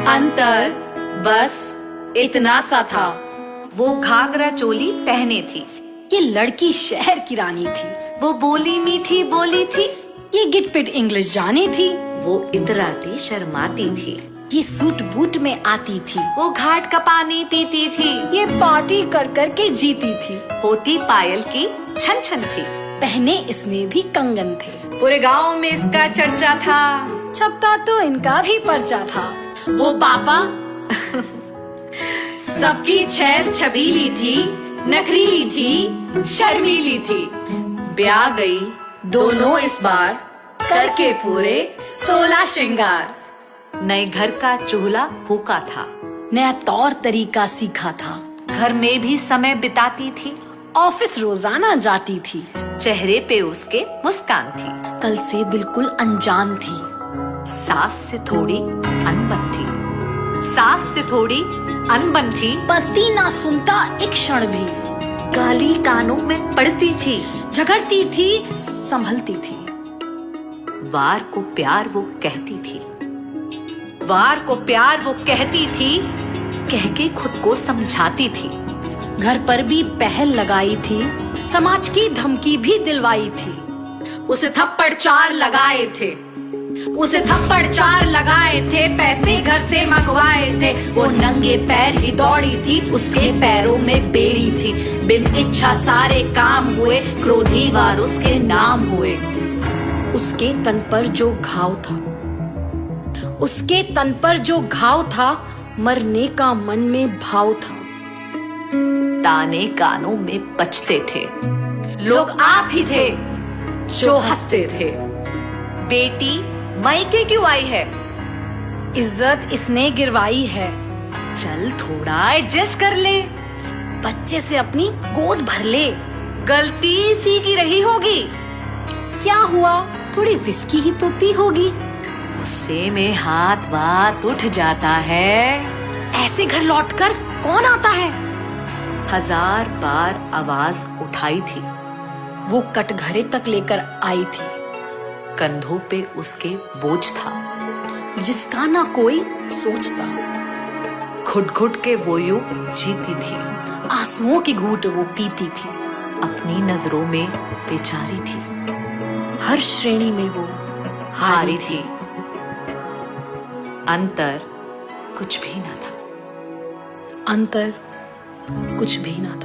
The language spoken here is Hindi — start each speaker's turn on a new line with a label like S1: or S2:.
S1: अंतर बस इतना सा था।
S2: वो घाघरा चोली पहने थी।
S1: ये लड़की शहर की रानी थी।
S2: वो बोली मीठी बोली थी।
S1: ये गिटपिट इंग्लिश जानी थी।
S2: वो इतराती शर्माती थी।
S1: ये सूट बूट में आती थी।
S2: वो घाट का पानी पीती थी।
S1: ये पार्टी कर कर के जीती थी।
S2: होती पायल की छन छन थी।
S1: पहने इसने भी कंगन थे।
S2: पूरे गांव में इसका चर्चा था।
S1: छपता तो इनका भी पर्चा था। वो पापा सबकी छैल छबीली थी, नखरीली थी, शर्मीली थी।
S2: ब्याह गई
S1: दोनों इस बार करके पूरे 16 श्रृंगार।
S2: नए घर का चूल्हा फूका था।
S1: नया तौर तरीका सीखा था।
S2: घर में भी समय बिताती थी।
S1: ऑफिस रोजाना जाती थी।
S2: चेहरे पे उसके मुस्कान थी।
S1: कल से बिल्कुल अनजान थी।
S2: सास से थोड़ी अनबन थी। सास से थोड़ी अनबन थी।
S1: पति ना सुनता एक क्षण भी।
S2: गाली कानों में पड़ती थी।
S1: झगड़ती थी, संभलती थी।
S2: वार को प्यार वो कहती थी। वार को प्यार वो कहती थी। कह के खुद को समझाती थी।
S1: घर पर भी पहल लगाई थी। समाज की धमकी भी दिलवाई थी। उसे थप्पड़ 4 लगाए थे। उसे थप्पड़ 4 लगाए थे। पैसे घर से मंगवाए थे। वो नंगे पैर ही दौड़ी थी। उसके पैरों में बेड़ी थी। बिन इच्छा सारे काम हुए। क्रोधी वार उसके नाम हुए। उसके तन पर जो घाव था, उसके तन पर जो घाव था, मरने का मन में भाव था।
S2: ताने कानों में बजते थे।
S1: लोग आप ही थे जो हंसते थे।
S2: बेटी मायके क्यों आई है?
S1: इज्जत इसने गिरवाई है।
S2: चल थोड़ा एडजस्ट कर ले।
S1: बच्चे से अपनी गोद भर ले।
S2: गलती इसी की रही होगी।
S1: क्या हुआ, थोड़ी विस्की ही तो पी होगी।
S2: गुस्से में हाथ वाथ उठ जाता है।
S1: ऐसे घर लौटकर कौन आता है?
S2: 1000 बार आवाज उठाई थी।
S1: वो कटघरे तक लेकर आई थी।
S2: कंधों पे उसके बोझ था,
S1: जिसका ना कोई सोचता।
S2: घुट घुट के वो यूं जीती थी।
S1: आंसुओं की घूंट वो पीती थी।
S2: अपनी नजरों में बेचारी थी।
S1: हर श्रेणी में वो
S2: हारी थी। अंतर कुछ भी ना था।
S1: अंतर कुछ भी ना था।